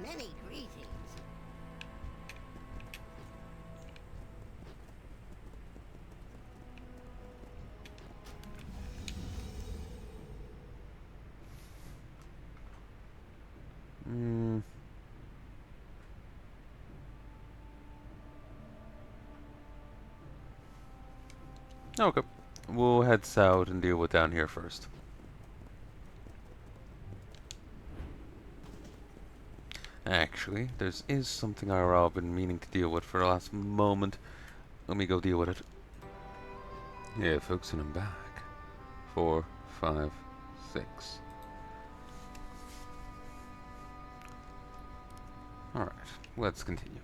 Many greetings. Okay. We'll head south and deal with down here first. Actually, there is something I've been meaning to deal with for the last moment. Let me go deal with it. Yeah, folks, and I'm back. 4, 5, 6. Alright, let's continue.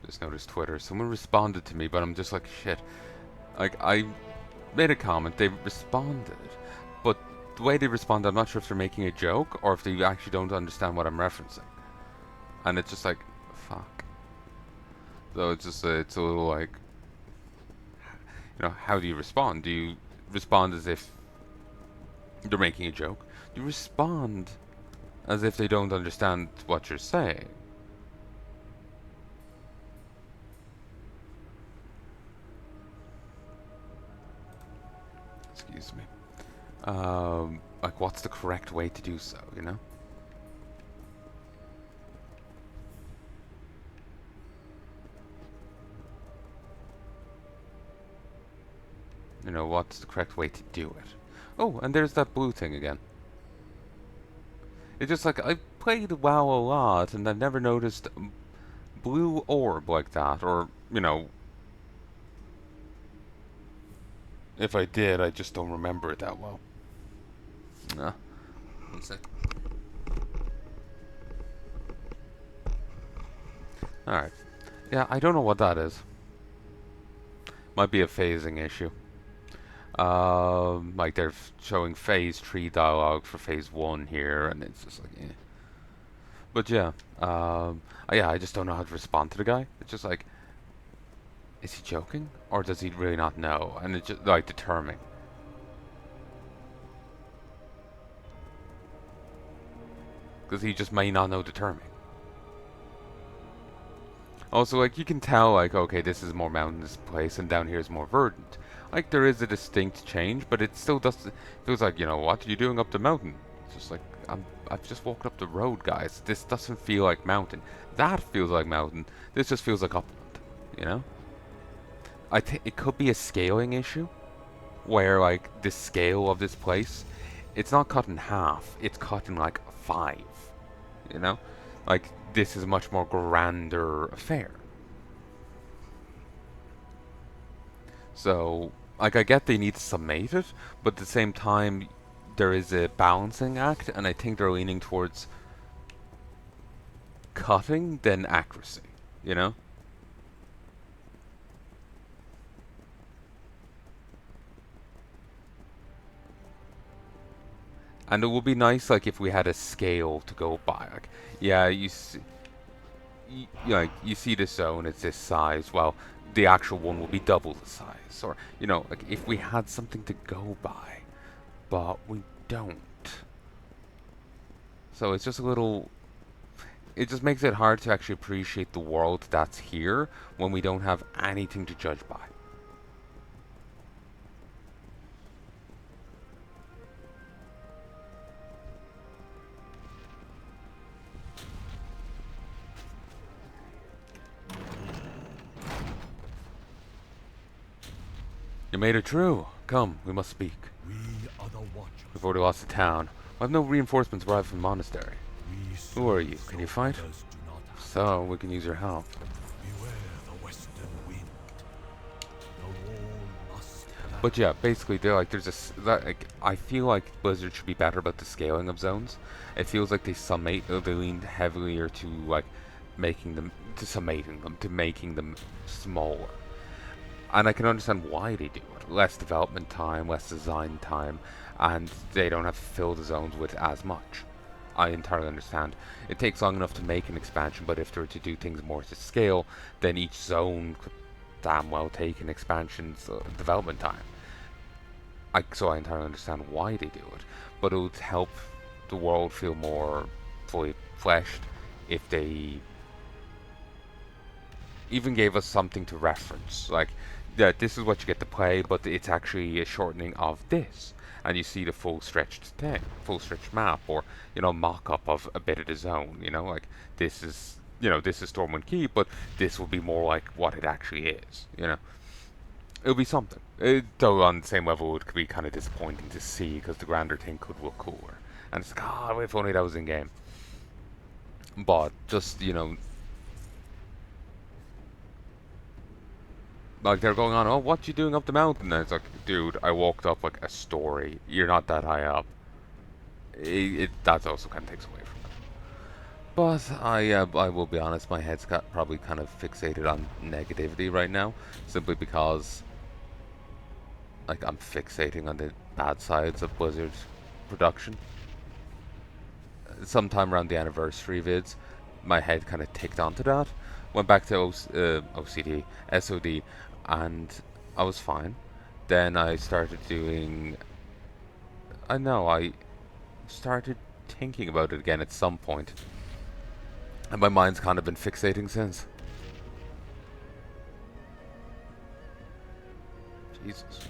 Just noticed Twitter. Someone responded to me, but I'm just like, shit. Like, I made a comment, they responded, but the way they respond, I'm not sure if they're making a joke or if they actually don't understand what I'm referencing. And it's just like, fuck. So it's just, it's a little like, how do you respond? Do you respond as if they're making a joke? Do you respond as if they don't understand what you're saying? Excuse me. Like, what's the correct way to do so, you know? You know, what's the correct way to do it? Oh, and there's that blue thing again. It's just like, I've played WoW a lot, and I've never noticed blue orb like that, or, if I did, I just don't remember it that well. Nah, one sec. Alright. Yeah, I don't know what that is. Might be a phasing issue. Like they're showing phase 3 dialogue for phase 1 here, and it's just like, eh. But yeah, yeah, I just don't know how to respond to the guy. It's just like, is he joking? Or does he really not know? And it's just like determining. Because he just may not know determining. Also, like, you can tell, like, okay, this is more mountainous place, and down here is more verdant. Like, there is a distinct change, but it still does. It feels like, what are you doing up the mountain? It's just like, I've just walked up the road, guys. This doesn't feel like mountain. That feels like mountain. This just feels like upland, you know? I think it could be a scaling issue, where, like, the scale of this place, it's not cut in half, it's cut in, like, 5, you know? Like, this is a much more grander affair. So, like, I get they need to summate it, but at the same time, there is a balancing act, and I think they're leaning towards cutting than accuracy, you know? And it would be nice, like, if we had a scale to go by. Like, yeah, you see this zone, it's this size. Well, the actual one will be double the size, or like if we had something to go by, but we don't. So it's just a little. It just makes it hard to actually appreciate the world that's here when we don't have anything to judge by. You made it true. Come, we must speak. We are the Watchers. We've already lost the town. I have no reinforcements arrived from the monastery. Who are you? Can you fight? So, we can use your help. Beware the western wind. The wall must But yeah, basically, I feel like Blizzard should be better about the scaling of zones. It feels like they leaned heavier to like summating them, to making them smaller. And I can understand why they do it. Less development time, less design time, and they don't have to fill the zones with as much. I entirely understand. It takes long enough to make an expansion, but if they were to do things more to scale, then each zone could damn well take an expansion's development time. So I entirely understand why they do it, but it would help the world feel more fully fleshed if they even gave us something to reference. Like, yeah, this is what you get to play, but it's actually a shortening of this. And you see the full stretched thing, full stretched map, or, mock-up of a bit of the zone, like, this is, this is Stormwind Keep, but this will be more like what it actually is. It'll be something. Though on the same level, it could be kind of disappointing to see, because the grander thing could look cooler. And it's like, oh, if only that was in-game. But, just, like they're going on, oh, what you doing up the mountain? And it's like, dude, I walked up like a story. You're not that high up. That also kind of takes away from it. But I will be honest, my head's probably kind of fixated on negativity right now, simply because like I'm fixating on the bad sides of Blizzard's production. Sometime around the anniversary vids, my head kind of ticked onto that. Went back to OCD, SOD, and I was fine. Then I started doing. I started thinking about it again at some point, and my mind's kind of been fixating since. Jesus.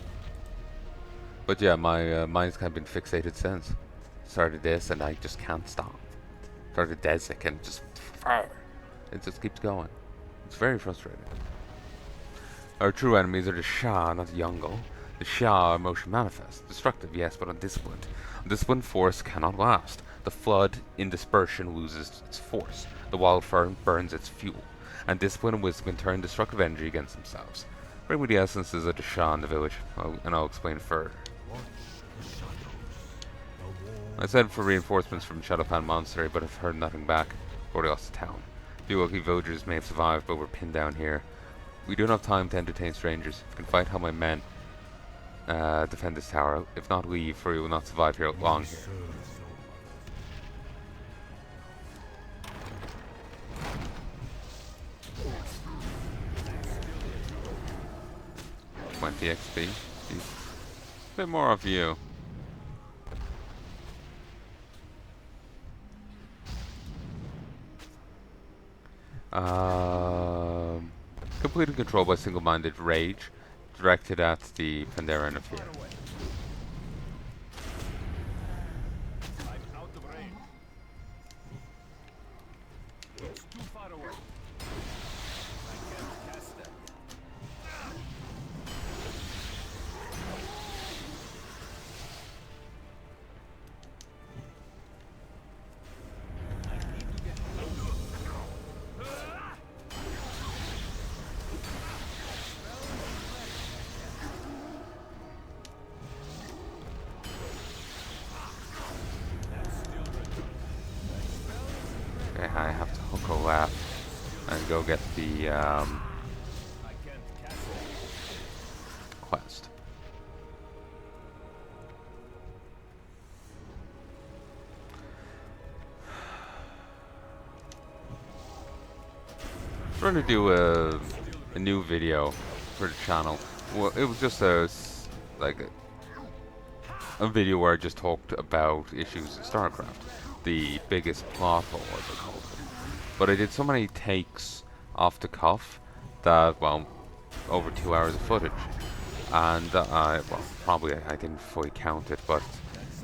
But yeah, my mind's kind of been fixated since. Started this, and I just can't stop. Started Desik, and it just keeps going. It's very frustrating. Our true enemies are the Shah, not the Yongle. The Shah are motion manifest. Destructive, yes, but undisciplined. Undisciplined force cannot last. The flood in dispersion loses its force. The wildfire burns its fuel. And discipline and wisdom can turn destructive energy against themselves. Bring me the essences of the Shah in the village, and I'll explain further. I sent for reinforcements from Shadowpan Monastery, but have heard nothing back. Already lost the town. Few lucky villagers may have survived, but we're pinned down here. We don't have time to entertain strangers. If you can fight how my men defend this tower. If not, leave, for you will not survive here long here. $20 XP. Jeez. A bit more of you. Completed control by single-minded rage, directed at the Pandaria and I'm. out of range. It's too far away. I can't cast that. Okay, I have to hook a left and go get the quest. I'm going to do a new video for the channel. Well, it was just a video where I just talked about issues in StarCraft, the biggest plot hole, as I called it. But I did so many takes off the cuff that, well, over 2 hours of footage, and probably I didn't fully count it, but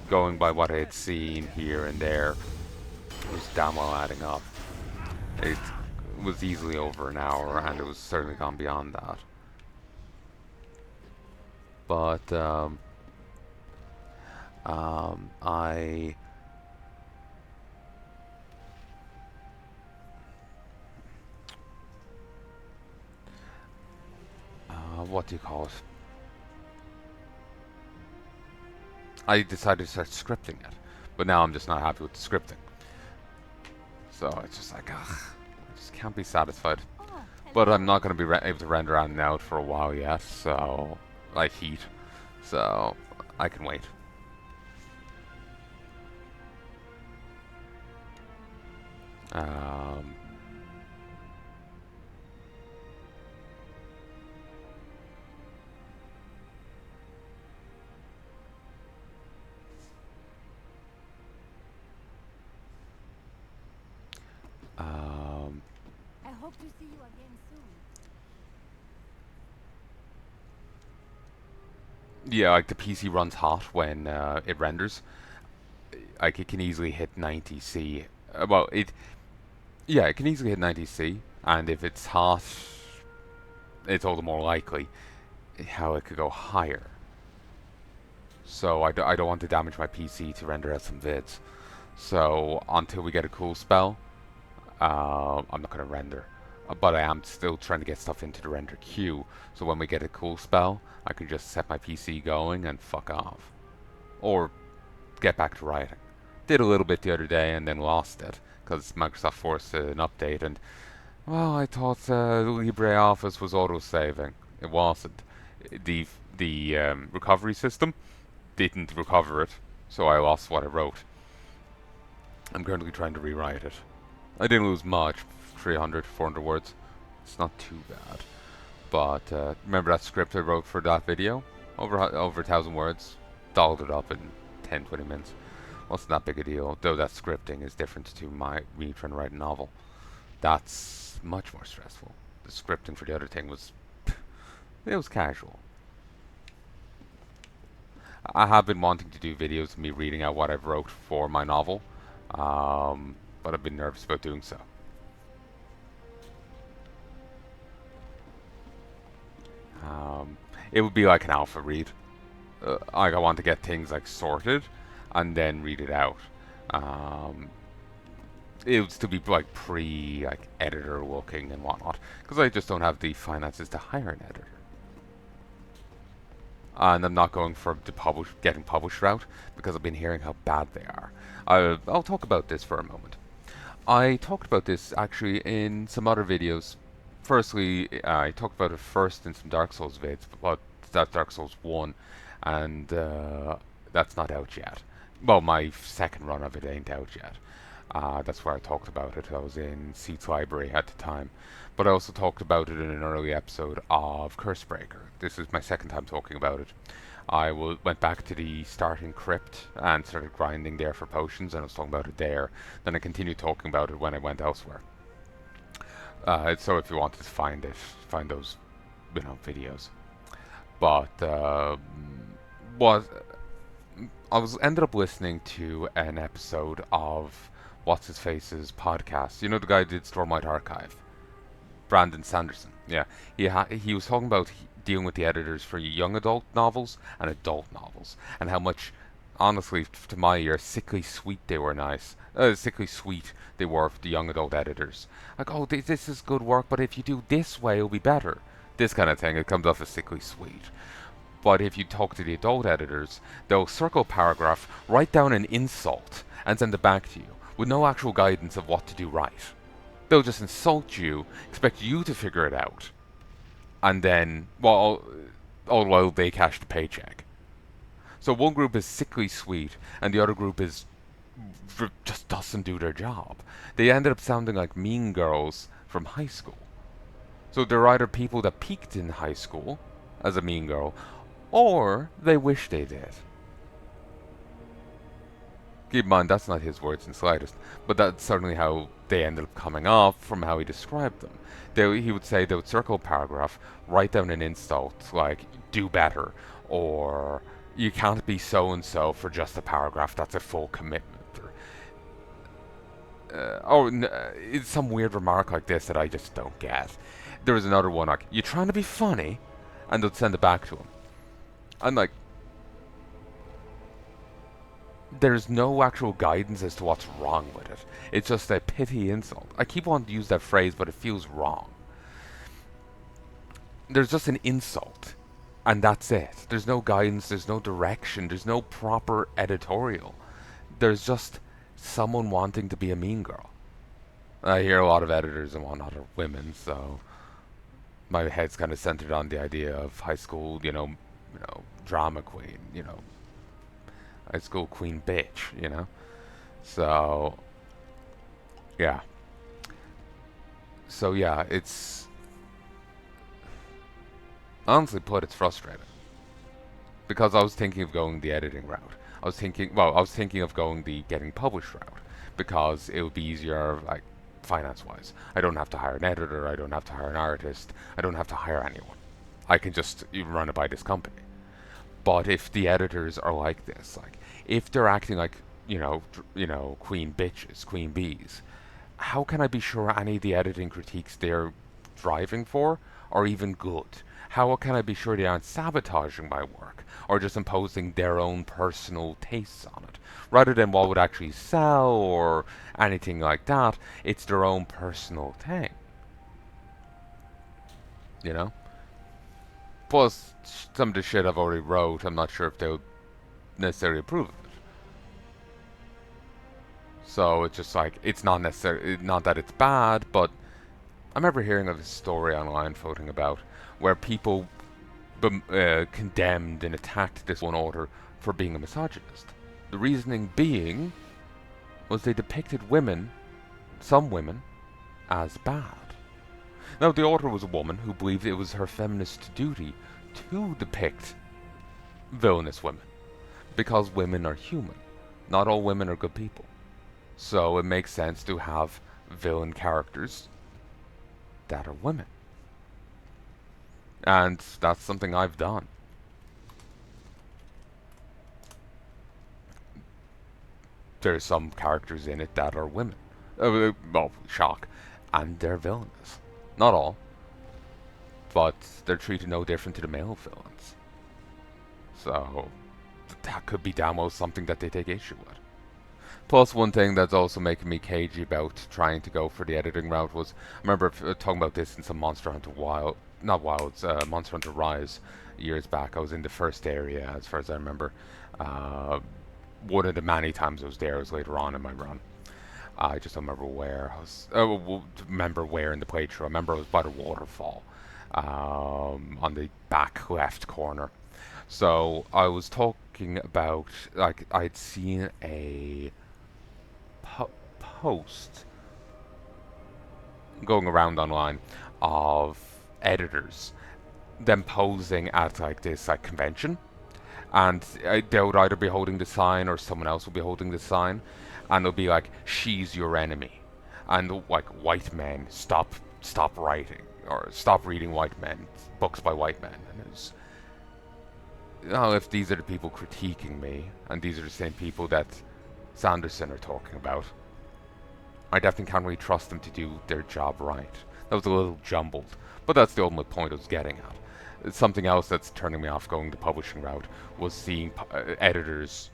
going by what I had seen here and there, it was damn well adding up. It was easily over an hour, and it was certainly gone beyond that. But what do you call it? I decided to start scripting it, but now I'm just not happy with the scripting. So it's just like, ugh, I just can't be satisfied. But I'm not going to be able to render on and out for a while yet, so like heat, so I can wait. Hope to see you again soon. Yeah, like the PC runs hot when it renders. Like it can easily hit 90C. Well, it can easily hit 90C, and if it's hot, it's all the more likely how it could go higher. So I don't want to damage my PC to render out some vids. So until we get a cool spell, I'm not going to render. But I am still trying to get stuff into the render queue, so when we get a cool spell, I can just set my PC going and fuck off. Or get back to writing. Did a little bit the other day and then lost it, because Microsoft forced an update and, well, I thought LibreOffice was auto-saving. It wasn't. The recovery system didn't recover it, so I lost what I wrote. I'm currently trying to rewrite it. I didn't lose much, 300, 400 words. It's not too bad. But remember that script I wrote for that video? Over 1,000 words. Dolled it up in 10, 20 minutes. Wasn't that big a deal, though that scripting is different to me trying to write a novel. That's much more stressful. The scripting for the other thing was... it was casual. I have been wanting to do videos of me reading out what I've wrote for my novel, but I've been nervous about doing so. It would be like an alpha read. Like I want to get things like sorted and then read it out. It would still be like like editor looking and whatnot, because I just don't have the finances to hire an editor. And I'm not going for the getting published route, because I've been hearing how bad they are. I'll talk about this for a moment. I talked about this actually in some other videos. Firstly, I talked about it first in some Dark Souls vids, but that's Dark Souls 1, and that's not out yet. Well, my second run of it ain't out yet. That's where I talked about it. I was in Seats Library at the time. But I also talked about it in an early episode of Cursebreaker. This is my second time talking about it. Went back to the starting crypt and started grinding there for potions, and I was talking about it there. Then I continued talking about it when I went elsewhere. So if you wanted to find those, videos. But I ended up listening to an episode of What's His Face's podcast. You know the guy who did Stormlight Archive, Brandon Sanderson. Yeah, he was talking about dealing with the editors for young adult novels and adult novels, and how much, honestly, to my ear, sickly sweet they were for the young adult editors. Like, oh, this is good work, but if you do this way, it'll be better. This kind of thing. It comes off as sickly sweet. But if you talk to the adult editors, they'll circle a paragraph, write down an insult, and send it back to you, with no actual guidance of what to do right. They'll just insult you, expect you to figure it out, and then, well, all while they cash the paycheck. So one group is sickly sweet, and the other group just doesn't do their job. They ended up sounding like mean girls from high school. So they're either people that peaked in high school as a mean girl, or they wish they did. Keep in mind, that's not his words in the slightest, but that's certainly how they ended up coming off from how he described them. He would say they would circle a paragraph, write down an insult like, do better, or you can't be so-and-so for just a paragraph, that's a full commitment. It's some weird remark like this that I just don't get. There was another one like, you trying to be funny? And they'd send it back to him. I'm like, there's no actual guidance as to what's wrong with it. It's just a pithy insult. I keep wanting to use that phrase, but it feels wrong. There's just an insult, and that's it. There's no guidance, there's no direction, there's no proper editorial. There's just someone wanting to be a mean girl. I hear a lot of editors and whatnot are women, so my head's kind of centered on the idea of high school, drama queen, high school queen bitch, So, yeah. So, yeah, it's... honestly put, it's frustrating. Because I was thinking of going the editing route. I was thinking of going the getting published route. Because it would be easier, like, finance-wise. I don't have to hire an editor. I don't have to hire an artist. I don't have to hire anyone. I can just run it by this company. But if the editors are like this, like if they're acting like queen bitches, queen bees, how can I be sure any of the editing critiques they're driving for are even good? How can I be sure they aren't sabotaging my work or just imposing their own personal tastes on it? Rather than what would actually sell or anything like that, it's their own personal thing. You know? Plus, some of the shit I've already wrote, I'm not sure if they'll necessarily approve of it. So it's just like, it's not necessarily, not that it's bad, but I remember hearing of a story online floating about where people condemned and attacked this one author for being a misogynist. The reasoning being was they depicted women, some women, as bad. Now, the author was a woman who believed it was her feminist duty to depict villainous women, because women are human. Not all women are good people. So it makes sense to have villain characters that are women. And that's something I've done. There's some characters in it that are women. Well, shock. And they're villainous. Not all. But they're treated no different to the male villains. So that could be damn well something that they take issue with. Plus, one thing that's also making me cagey about trying to go for the editing route was, I remember talking about this in some Monster Hunter Wild, not Wilds, Monster Hunter Rise years back. I was in the first area, as far as I remember. One of the many times I was there was later on in my run. I just don't remember where. Remember where in the playthrough. I remember I was by the waterfall, on the back left corner. So I was talking about, like, I'd seen a post going around online of editors them posing at like this like convention, and they would either be holding the sign or someone else would be holding the sign, and it'll be like, she's your enemy, and like, white men, stop writing, or stop reading white men books by white men. And it's, if these are the people critiquing me, and these are the same people that Sanderson are talking about, I definitely can't really trust them to do their job right. That was a little jumbled, but that's the ultimate point I was getting at. Something else that's turning me off going the publishing route was seeing editors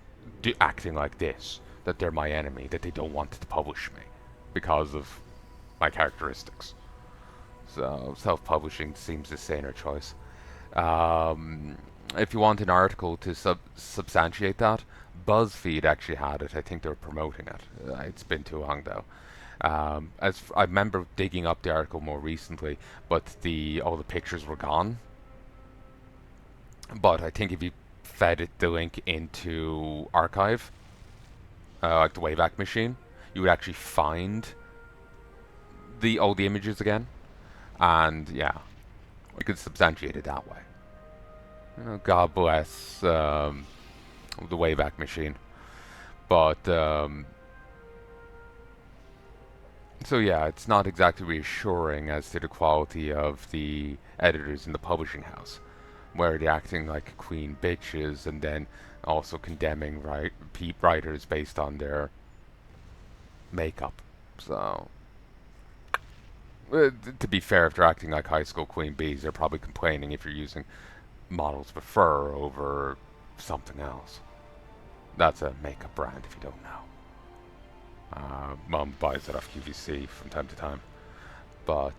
acting like this, that they're my enemy, that they don't want to publish me because of my characteristics. So self-publishing seems the saner choice. If you want an article to substantiate that, BuzzFeed actually had it. I think they were promoting it. It's been too long though. As I remember digging up the article more recently, but all the pictures were gone. But I think if you fed it the link into archive, like the Wayback Machine, you would actually find all the images again, and yeah, we could substantiate it that way. God bless the Wayback Machine, but so yeah, it's not exactly reassuring as to the quality of the editors in the publishing house, where they're acting like queen bitches and then also condemning writers based on their makeup. So, to be fair, if they're acting like high school queen bees, they're probably complaining if you're using models of fur over something else. That's a makeup brand if you don't know. Mom buys it off QVC from time to time. But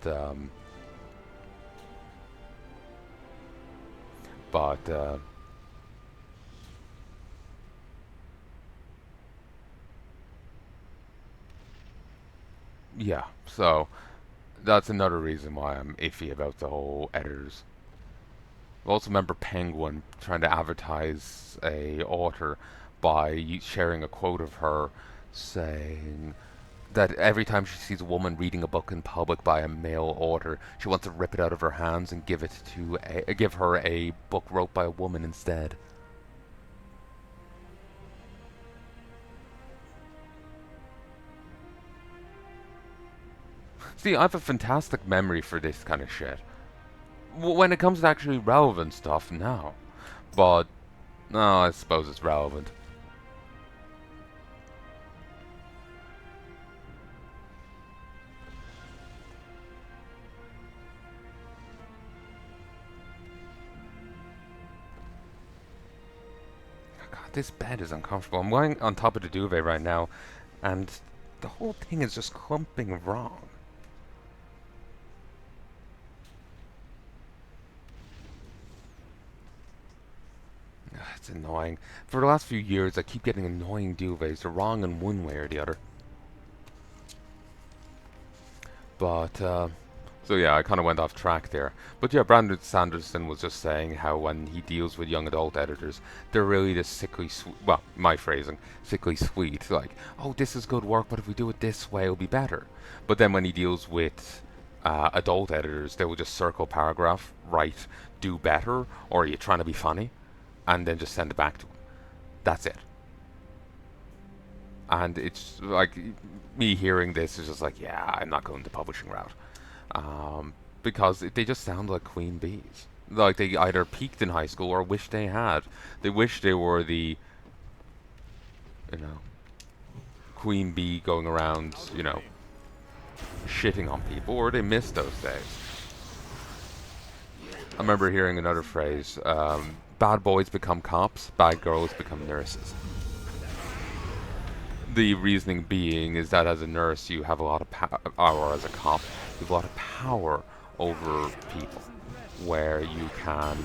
yeah, so that's another reason why I'm iffy about the whole editors. I also remember Penguin trying to advertise a author by sharing a quote of her saying that every time she sees a woman reading a book in public by a male author, she wants to rip it out of her hands and give her a book wrote by a woman instead. See, I have a fantastic memory for this kind of shit. When it comes to actually relevant stuff, now. But, no, I suppose it's relevant. God, this bed is uncomfortable. I'm lying on top of the duvet right now, and the whole thing is just clumping wrong. It's annoying. For the last few years, I keep getting annoying duvets. They're wrong in one way or the other. But, so yeah, I kind of went off track there. But yeah, Brandon Sanderson was just saying how when he deals with young adult editors, they're really just sickly sweet. Well, my phrasing, sickly sweet. Like, oh, this is good work, but if we do it this way, it'll be better. But then when he deals with adult editors, they will just circle paragraph, write, do better, or are you trying to be funny? And then just send it back to him. That's it. And it's like, me hearing this is just like, yeah, I'm not going the publishing route. Because they just sound like queen bees. Like they either peaked in high school or wish they had. They wish they were the, you know, queen bee going around, you know, shitting on people, or they miss those days. I remember hearing another phrase, bad boys become cops, bad girls become nurses. The reasoning being is that as a nurse, you have a lot of power, or as a cop, you have a lot of power over people, where you can,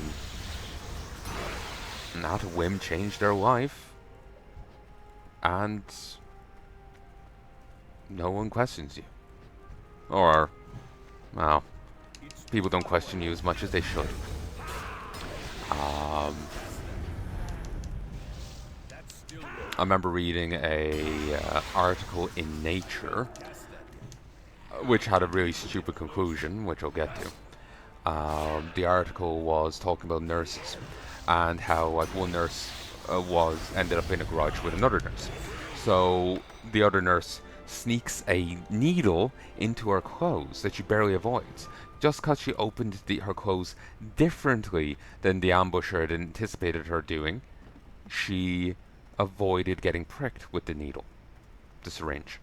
at a whim, change their life, and no one questions you. Or, well, people don't question you as much as they should. I remember reading a article in Nature, which had a really stupid conclusion, which I'll get to. The article was talking about nurses and how like one nurse ended up in a grudge with another nurse. So the other nurse sneaks a needle into her clothes that she barely avoids, just because she opened her clothes differently than the ambusher had anticipated her doing. She avoided getting pricked with the needle, the syringe.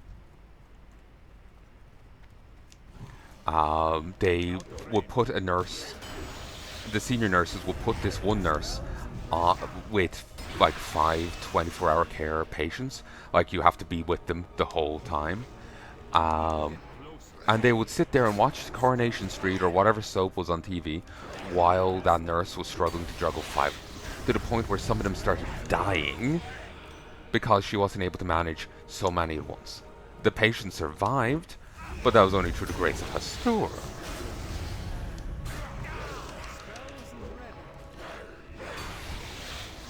They would put a nurse, the senior nurses would put this one nurse with like 24-hour care patients. Like you have to be with them the whole time. And they would sit there and watch Coronation Street or whatever soap was on TV while that nurse was struggling to juggle five, to the point where some of them started dying because she wasn't able to manage so many at once. The patient survived, but that was only through the grace of Hastur.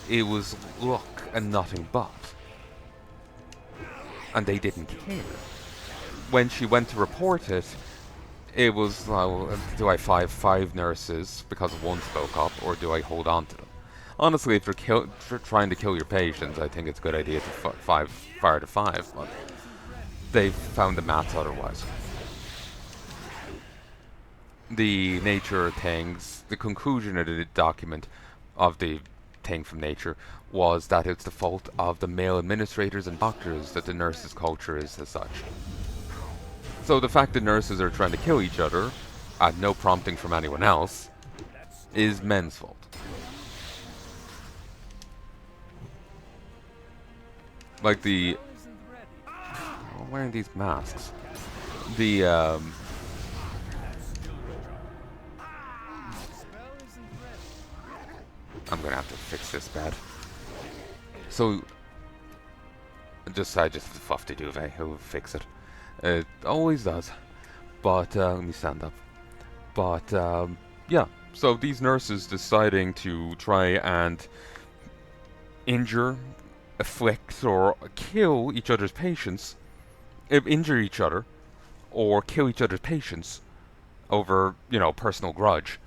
It was luck and nothing but. And they didn't care. When she went to report it, it was, do I five nurses because one spoke up, or do I hold on to them? Honestly, if you're trying to kill your patients, I think it's a good idea to fire to five, but they've found the maths otherwise. The Nature things, the conclusion of the document of the thing from Nature was that it's the fault of the male administrators and doctors that the nurses' culture is as such. So the fact that nurses are trying to kill each other, at no prompting from anyone else, is men's fault. Like the... I'm wearing these masks. The, I'm gonna have to fix this bed. So... I just fluffed the duvet, he'll fix it. It always does. But, let me stand up. But, yeah. So these nurses deciding to try and injure, afflict, or kill each other's patients, injure each other, or kill each other's patients over, personal grudge.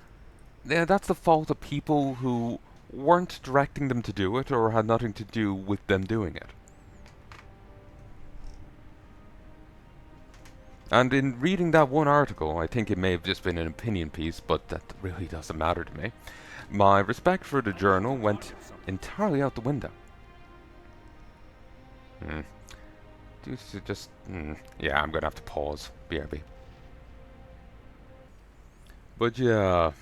Yeah, that's the fault of people who weren't directing them to do it or had nothing to do with them doing it. And in reading that one article, I think it may have just been an opinion piece, but that really doesn't matter to me. My respect for the journal went entirely out the window. Hmm. Yeah, I'm gonna have to pause. BRB. But yeah,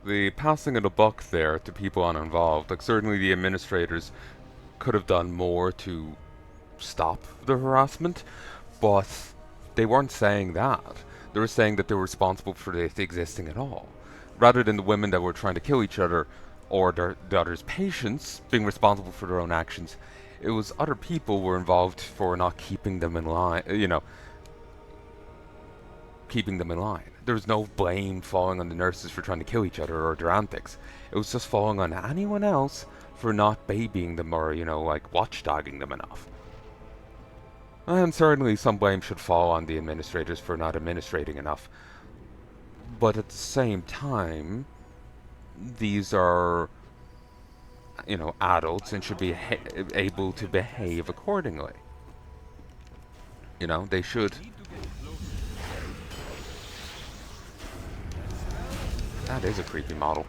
the passing of the buck there to people uninvolved, like certainly the administrators could have done more to stop the harassment, but they weren't saying that. They were saying that they were responsible for it existing at all. Rather than the women that were trying to kill each other or the other's patients being responsible for their own actions, it was other people were involved for not keeping them in line, keeping them in line. There was no blame falling on the nurses for trying to kill each other or their antics. It was just falling on anyone else for not babying them or, like watchdogging them enough. And certainly some blame should fall on the administrators for not administrating enough. But at the same time, these are, adults and should be able to behave accordingly. They should. That is a creepy model.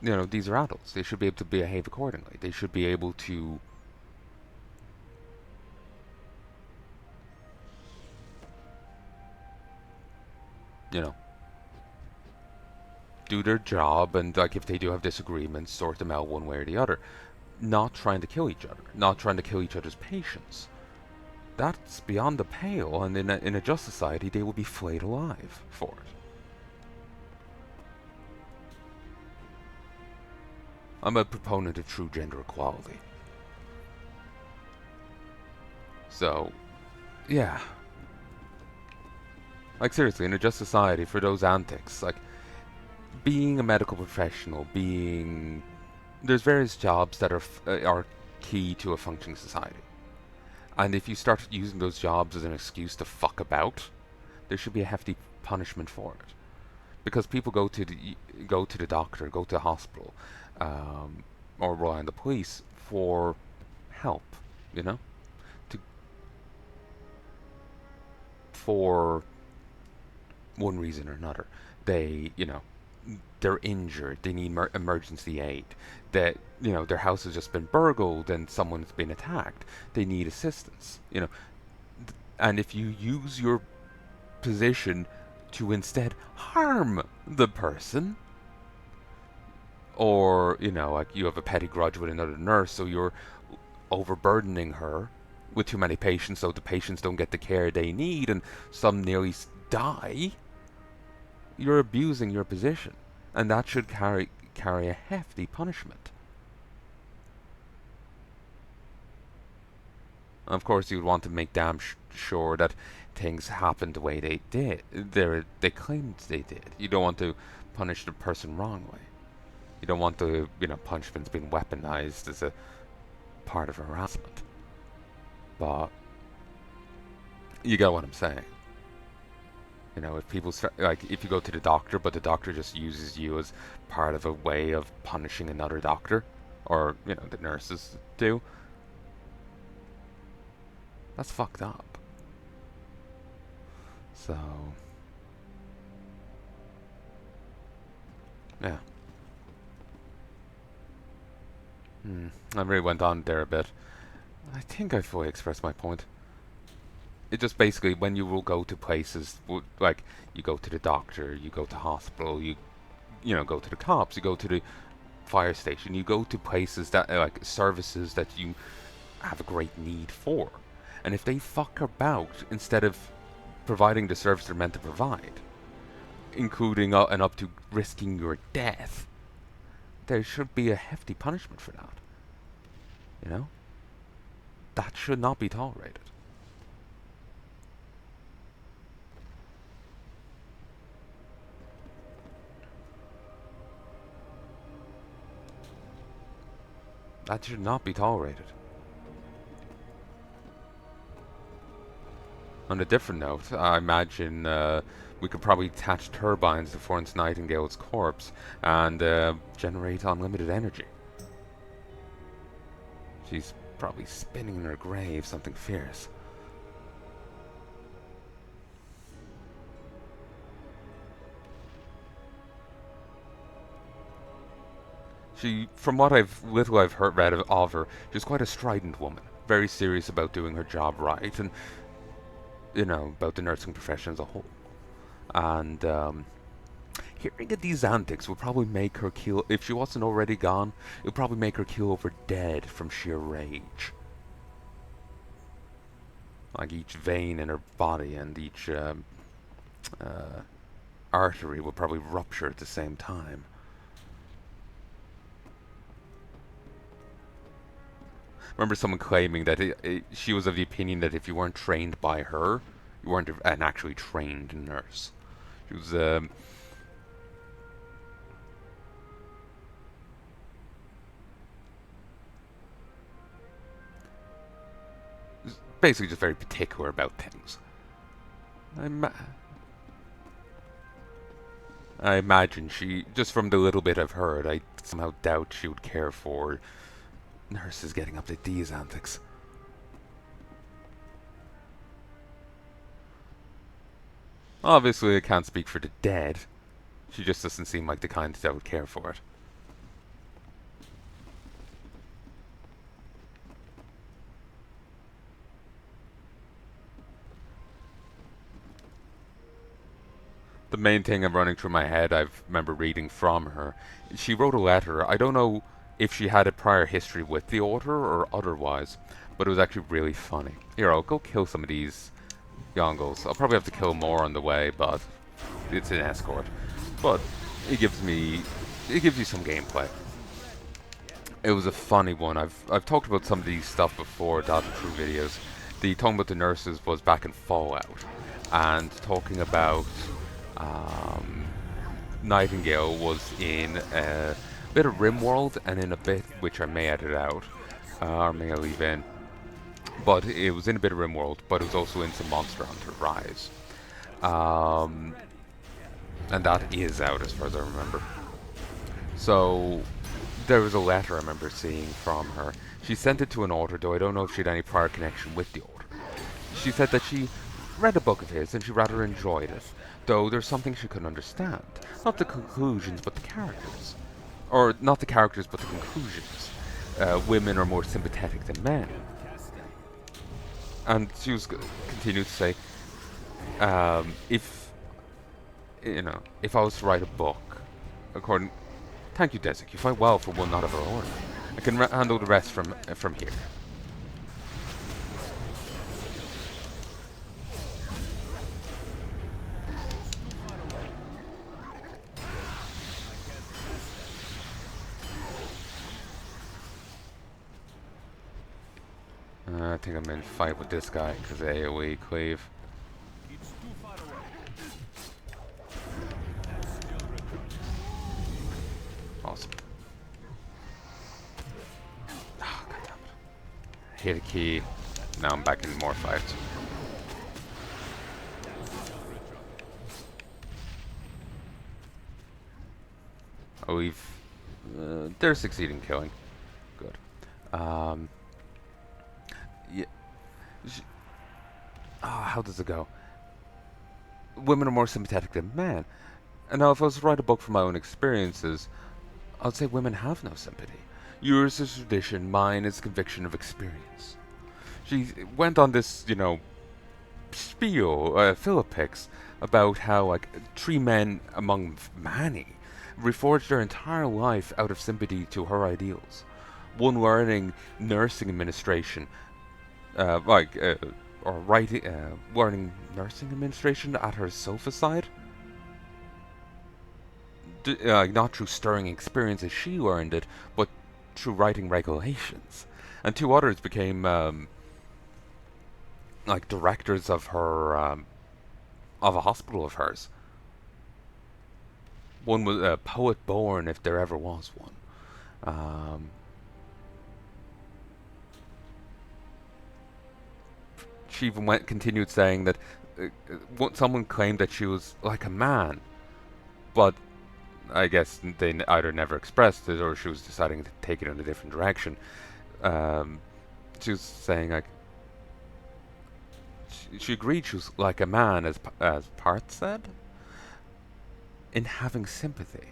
These are adults. They should be able to behave accordingly. They should be able to do their job, and like if they do have disagreements, sort them out one way or the other. Not trying to kill each other, not trying to kill each other's patients. That's beyond the pale, and in a just society, they will be flayed alive for it. I'm a proponent of true gender equality. So, yeah. Like seriously, in a just society, for those antics, like being a medical professional, there's various jobs that are key to a functioning society. And if you start using those jobs as an excuse to fuck about, there should be a hefty punishment for it. Because people go to the doctor, go to the hospital, or rely on the police for help, to for one reason or another. They're injured, they need emergency aid, that, their house has just been burgled and someone's been attacked, they need assistance, and if you use your position to instead harm the person, or, like you have a petty grudge with another nurse, so you're overburdening her with too many patients, so the patients don't get the care they need and some nearly die, you're abusing your position. And that should carry a hefty punishment. Of course, you'd want to make damn sure that things happened the way they did. They claimed they did. You don't want to punish the person wrongly. You don't want the punishments being weaponized as a part of harassment. But you get what I'm saying. If people start, like, if you go to the doctor, but the doctor just uses you as part of a way of punishing another doctor, or, the nurses do, that's fucked up. So, yeah. I really went on there a bit. I think I fully expressed my point. It just basically, when you will go to places, like, you go to the doctor, you go to hospital, you go to the cops, you go to the fire station, you go to places that, like, services that you have a great need for. And if they fuck about instead of providing the service they're meant to provide, including and up to risking your death, there should be a hefty punishment for that. That should not be tolerated. That should not be tolerated. On a different note, I imagine we could probably attach turbines to Florence Nightingale's corpse and generate unlimited energy. She's Probably spinning in her grave, something fierce. She, from what little I've read of her, she's quite a strident woman, very serious about doing her job right, and about the nursing profession as a whole. And hearing of these antics would probably make her keel, if she wasn't already gone, it would probably make her keel over dead from sheer rage. Like each vein in her body and each artery would probably rupture at the same time. Remember someone claiming that she was of the opinion that if you weren't trained by her, you weren't an actually trained nurse. She was basically just very particular about things. I imagine she, just from the little bit I've heard, I somehow doubt she would care for nurses getting up to these antics. Obviously, I can't speak for the dead. She just doesn't seem like the kind that would care for it. The main thing I'm running through my head, I remember reading from her. She wrote a letter. I don't know if she had a prior history with the author or otherwise, but it was actually really funny. Here, I'll go kill some of these Yongles. I'll probably have to kill more on the way, but it's an escort. But it gives you some gameplay. It was a funny one. I've talked about some of these stuff before, Data True videos. The talking about the nurses was back in Fallout, and talking about Nightingale was in a bit of RimWorld and in a bit which I may edit out, or may I leave in. But it was in a bit of RimWorld, but it was also in some Monster Hunter Rise. And that is out as far as I remember. So there was a letter I remember seeing from her. She sent it to an author, though I don't know if she had any prior connection with the author. She said that she read a book of his and she rather enjoyed it, though there's something she couldn't understand. Not the conclusions, but the characters. Or not the characters, but the conclusions. Women are more sympathetic than men. And she was continued to say, if I was to write a book, according, thank you, Desik. You fight well for one not of our order. I can handle the rest from here. I think I'm in fight with this guy because AoE cleave. It's too far away. Awesome. Oh, goddammit. Hit a key. Now I'm back in more fights. Oh, they're succeeding killing. Good. Yeah. How does it go? Women are more sympathetic than men. And now if I was to write a book from my own experiences, I'd say women have no sympathy. Yours is tradition, mine is conviction of experience. She went on this, spiel, Philippics, about how, like, three men among many reforged their entire life out of sympathy to her ideals. One learning nursing administration, or writing, learning nursing administration at her sofa side. Not through stirring experience as she learned it, but through writing regulations. And two others became, directors of her, of a hospital of hers. One was a poet born, if there ever was one. She even continued saying that someone claimed that she was like a man, but I guess they either never expressed it or she was deciding to take it in a different direction. she was saying like she agreed she was like a man, as Part said, in having sympathy.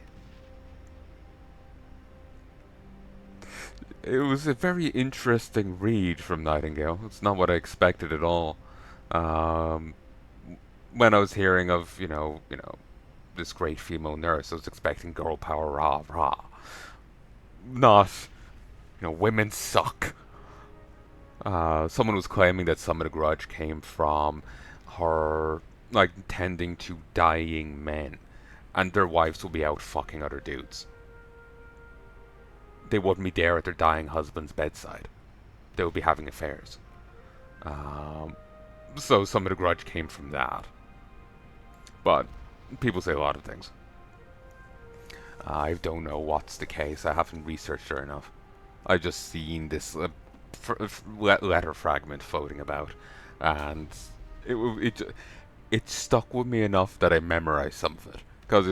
It was a very interesting read from Nightingale. It's not what I expected at all. Um, when I was hearing of this great female nurse, I was expecting girl power, rah rah, not women suck. Someone was claiming that some of the grudge came from her like tending to dying men, and their wives would be out fucking other dudes. They wouldn't be there at their dying husband's bedside. They would be having affairs. Um, so some of the grudge came from that. But people say a lot of things. I don't know what's the case. I haven't researched her enough. I've just seen this letter fragment floating about, and it stuck with me enough that I memorized some of it. Because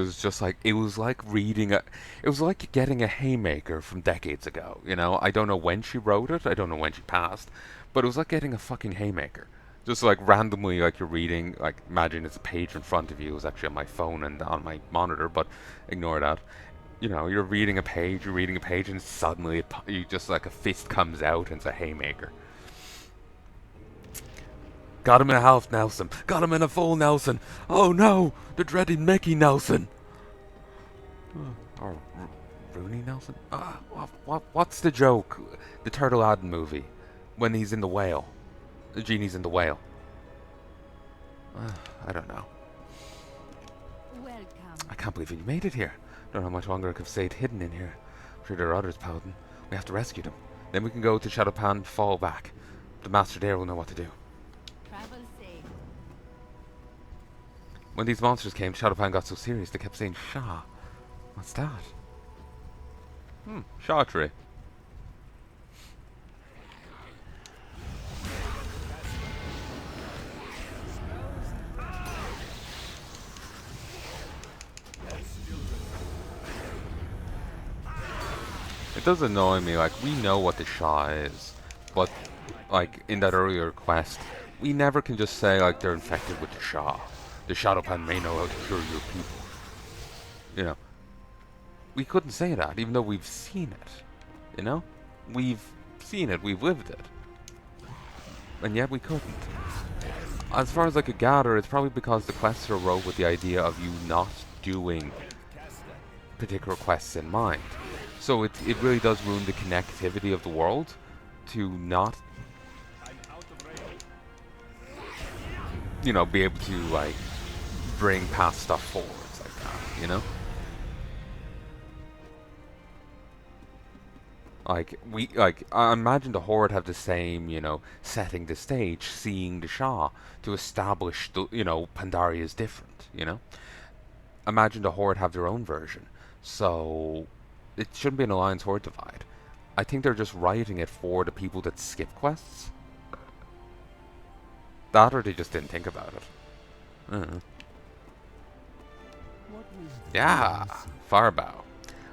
it was like reading it was like getting a haymaker from decades ago. I don't know when she wrote it. I don't know when she passed, but it was like getting a fucking haymaker. Just like randomly, like you're reading, like imagine it's a page in front of you. It was actually on my phone and on my monitor, but ignore that. You're reading a page, and suddenly you just like a fist comes out and it's a haymaker. Got him in a half Nelson. Got him in a full Nelson. Oh no, the dreaded Mickey Nelson. Or Rooney Nelson? What's the joke? The Turtle Adam movie, when he's in the whale. The genie's in the whale. I don't know. Welcome. I can't believe you made it here. Don't know how much longer I could stay hidden in here. I'm sure there are others, Paladin. We have to rescue them. Then we can go to Shadowpan, fall back. The Master there will know what to do. Travel safe. When these monsters came, Shadowpan got so serious they kept saying Shah. What's that? Shaw tree. It does annoy me, like, we know what the Shah is, but, like, in that earlier quest, we never can just say, like, they're infected with the Shah. The Shadowpan may know how to cure your people. We couldn't say that, even though we've seen it. We've seen it, we've lived it. And yet we couldn't. As far as I could gather, it's probably because the quests are wrote with the idea of you not doing particular quests in mind. So it really does ruin the connectivity of the world to not, be able to, like, bring past stuff forwards like that, I imagine the Horde have the same, setting the stage, seeing the Shah, to establish, Pandaria is different, Imagine the Horde have their own version. So it shouldn't be an Alliance Horde divide. I think they're just writing it for the people that skip quests. That, or they just didn't think about it. Yeah, Firebough.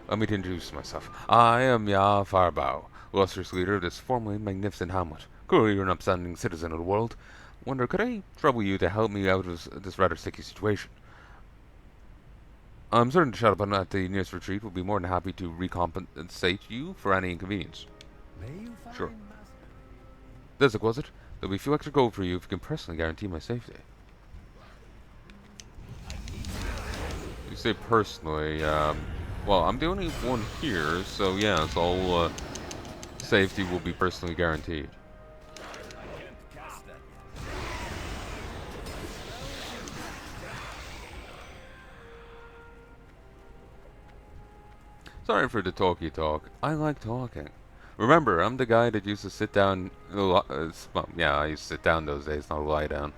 Let me introduce myself. I am Firebough, illustrious leader of this formerly magnificent hamlet. Clearly you're an upstanding citizen of the world. Wonder, could I trouble you to help me out of this rather sticky situation? I'm certain to Shadowpan at the nearest retreat will be more than happy to recompensate you for any inconvenience. Sure. Desik, was it? There'll be a few extra gold for you if you can personally guarantee my safety. You say personally, well, I'm the only one here, so yeah, so all safety will be personally guaranteed. Sorry for the talky talk. I like talking. Remember, I'm the guy that used to sit down. Well, yeah, I used to sit down those days, not lie down.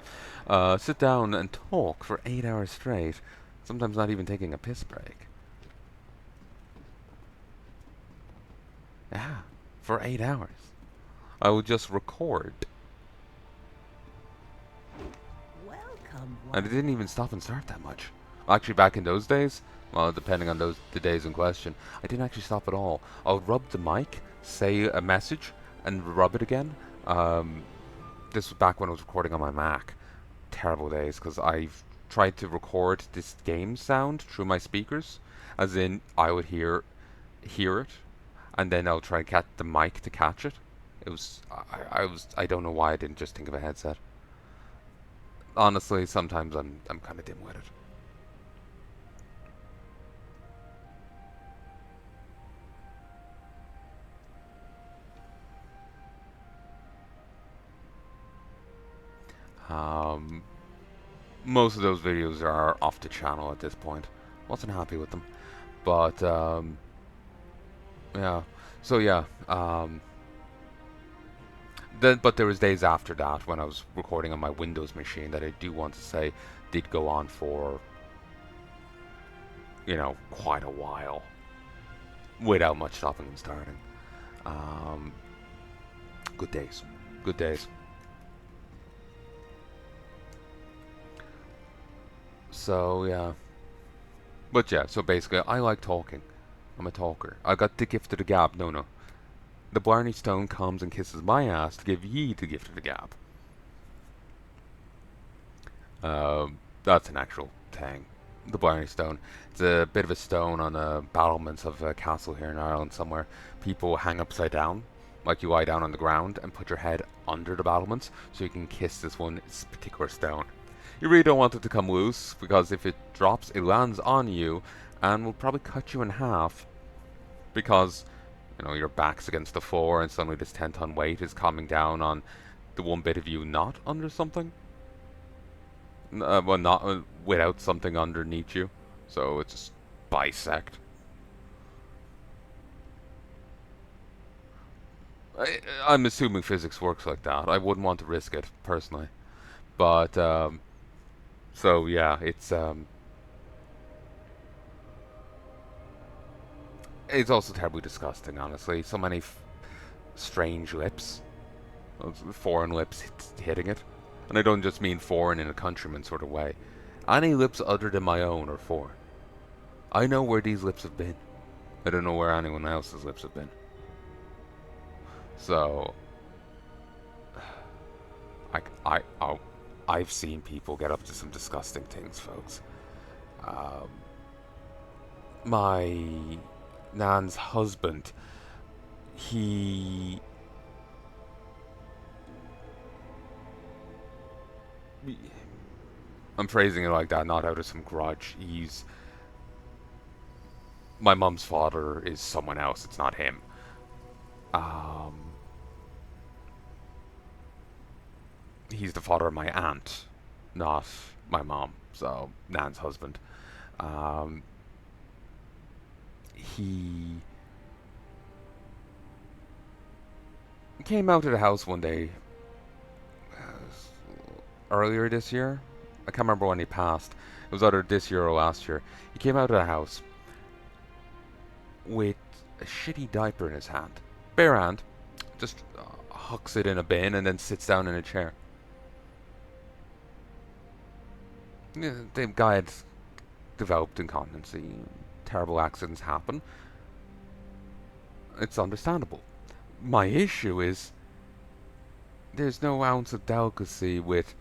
Sit down and talk for 8 hours straight. Sometimes not even taking a piss break. Yeah, for 8 hours. I would just record. Welcome. And it didn't even stop and start that much. Actually, back in those days, well, depending on the days in question, I didn't actually stop at all. I would rub the mic, say a message, and rub it again, This was back when I was recording on my Mac. Terrible days, because I've tried to record this game sound through my speakers, as in I would hear it, and then I'll try to catch the mic to catch it. It was I don't know why I didn't just think of a headset. Honestly, sometimes I'm kind of dim-witted. Most of those videos are off the channel at this point. Wasn't happy with them, but yeah. So yeah. But there was days after that when I was recording on my Windows machine that I do want to say did go on for, quite a while without much stopping and starting. Good days. Good days. So yeah. But yeah, so basically I like talking. I'm a talker. I got the gift of the gab. No. The Blarney Stone comes and kisses my ass to give ye the gift of the gab. That's an actual thing. The Blarney Stone. It's a bit of a stone on the battlements of a castle here in Ireland somewhere. People hang upside down, like you lie down on the ground and put your head under the battlements so you can kiss this particular stone. You really don't want it to come loose, because if it drops, it lands on you and will probably cut you in half, because your back's against the floor and suddenly this 10-ton weight is coming down on the one bit of you not under something. Well, not without something underneath you. So it's just bisect. I'm assuming physics works like that. I wouldn't want to risk it, personally. But, so yeah, it's also terribly disgusting, honestly. So many strange lips. Foreign lips hitting it. And I don't just mean foreign in a countryman sort of way. Any lips other than my own are foreign. I know where these lips have been. I don't know where anyone else's lips have been. So, I've seen people get up to some disgusting things, folks. My Nan's husband, I'm phrasing it like that, not out of some grudge. My mum's father is someone else, it's not him. He's the father of my aunt, not my mom, so Nan's husband. He came out of the house one day earlier this year. I can't remember when he passed. It was either this year or last year. He came out of the house with a shitty diaper in his hand. Bare hand. Just hucks it in a bin and then sits down in a chair. Yeah, the guy had developed incontinency. Terrible accidents happen. It's understandable. My issue is there's no ounce of delicacy with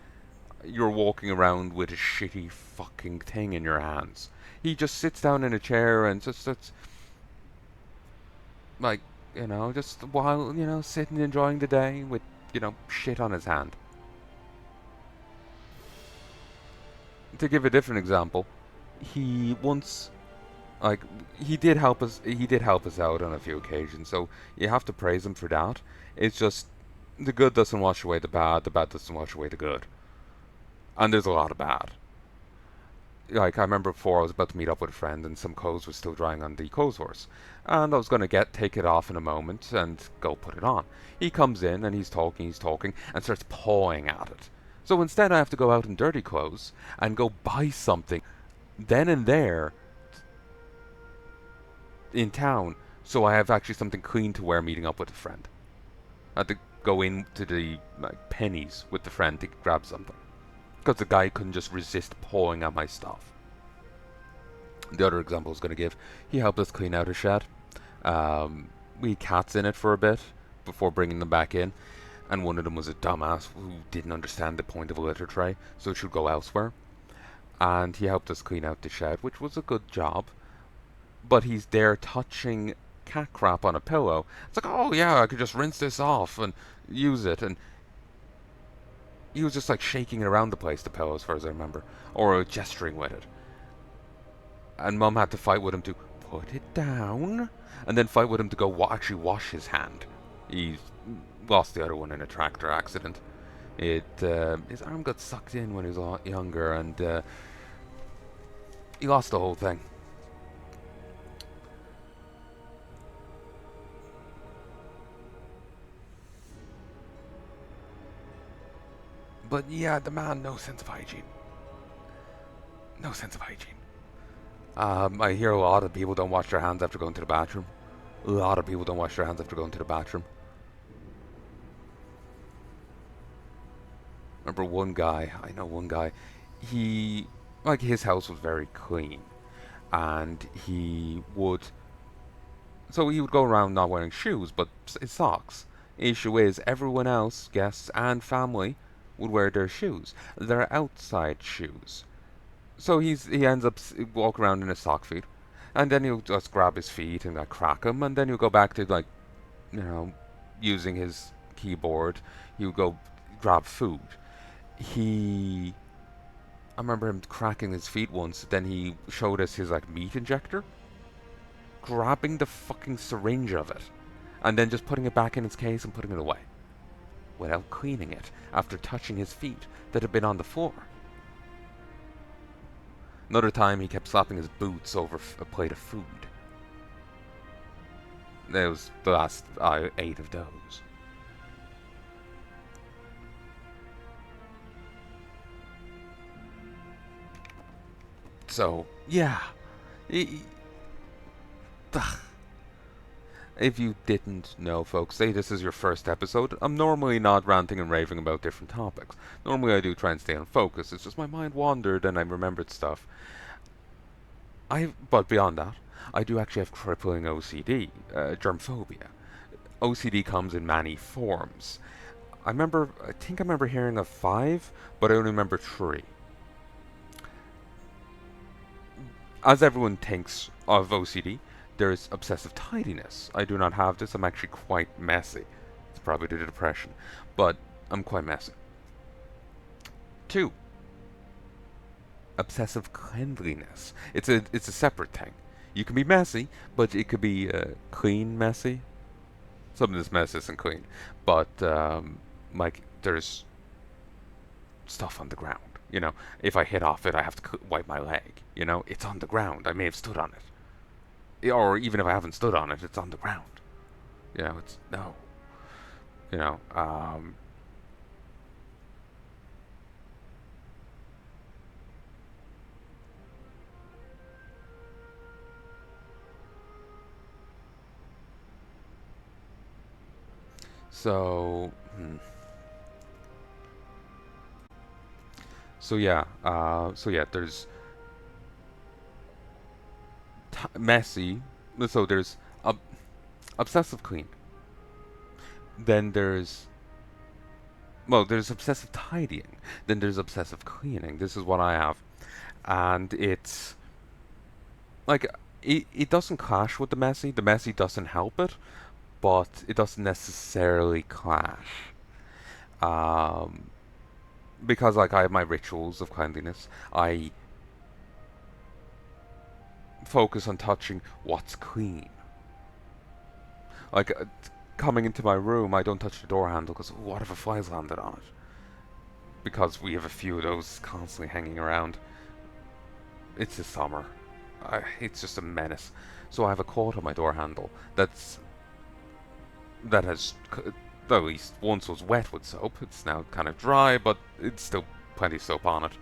you're walking around with a shitty fucking thing in your hands. He just sits down in a chair and just sits, like, just while, sitting enjoying the day with, shit on his hand. To give a different example, he once, he did help us out on a few occasions, so you have to praise him for that. It's just, the good doesn't wash away the bad doesn't wash away the good. And there's a lot of bad. I remember before I was about to meet up with a friend and some clothes were still drying on the clothes horse. And I was going to take it off in a moment and go put it on. He comes in and he's talking, and starts pawing at it. So instead I have to go out in dirty clothes and go buy something then and there in town, so I have actually something clean to wear meeting up with a friend. I had to go into the pennies with the friend to grab something, because the guy couldn't just resist pawing at my stuff. The other example I was going to give, he helped us clean out a shed. We had cats in it for a bit before bringing them back in. and one of them was a dumbass who didn't understand the point of a litter tray, so it should go elsewhere. And he helped us clean out the shed, which was a good job. But he's there touching cat crap on a pillow. It's like, oh yeah, I could just rinse this off and use it. And he was just like shaking it around the place, the pillow, as far as I remember, or gesturing with it. And Mum had to fight with him to put it down, and then fight with him to go actually wash his hand. He lost the other one in a tractor accident. His arm got sucked in when he was a lot younger, and he lost the whole thing. But yeah, the man, no sense of hygiene. No sense of hygiene. I hear a lot of people don't wash their hands after going to the bathroom. A lot of people don't wash their hands after going to the bathroom. Remember one guy, I know one guy, his house was very clean. And he would go around not wearing shoes, but his socks. Issue is, everyone else, guests and family, would wear their shoes. Their outside shoes. So he ends up walking around in his sock feet. And then he'll just grab his feet and crack them, and then he'll go back to, using his keyboard. He'll go grab food. I remember him cracking his feet once, then he showed us his, meat injector. Grabbing the fucking syringe of it. And then just putting it back in its case and putting it away. Without cleaning it, after touching his feet that had been on the floor. Another time, he kept slapping his boots over a plate of food. That was the last 8 of those. So, yeah. If you didn't know, folks, say this is your first episode, I'm normally not ranting and raving about different topics. Normally I do try and stay on focus, it's just my mind wandered and I remembered stuff. But beyond that, I do actually have crippling OCD, germphobia. OCD comes in many forms. I think I remember hearing of 5, but I only remember 3. As everyone thinks of OCD, there's obsessive tidiness. I do not have this. I'm actually quite messy. It's probably due to depression, but I'm quite messy. 2. Obsessive cleanliness. It's a separate thing. You can be messy, but it could be clean messy. Some of this mess isn't clean, but there's stuff on the ground. If I hit off it, I have to wipe my leg. It's on the ground. I may have stood on it. Or even if I haven't stood on it, it's on the ground. It's no. So there's messy. So there's obsessive clean. Then there's obsessive tidying. Then there's obsessive cleaning. This is what I have, and it's it doesn't clash with the messy. The messy doesn't help it, but it doesn't necessarily clash. Because I have my rituals of cleanliness. I focus on touching what's clean. Coming into my room, I don't touch the door handle because what if a fly's landed on it? Because we have a few of those constantly hanging around. It's the summer. It's just a menace. So I have a quote on my door handle that has, at least once was wet with soap. It's now kind of dry, but it's still plenty of soap on it.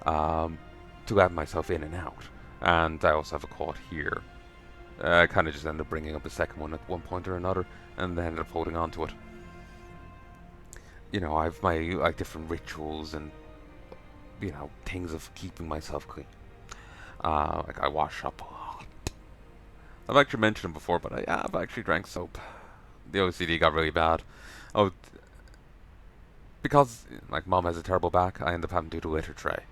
To let myself in and out. And I also have a quote here. I kind of just ended up bringing up a second one at one point or another, and then ended up holding on to it. I have my different rituals and things of keeping myself clean. I wash up a lot. I've actually mentioned it before, but I've actually drank soap. The OCD got really bad. because like mom has a terrible back, I end up having to do the litter tray.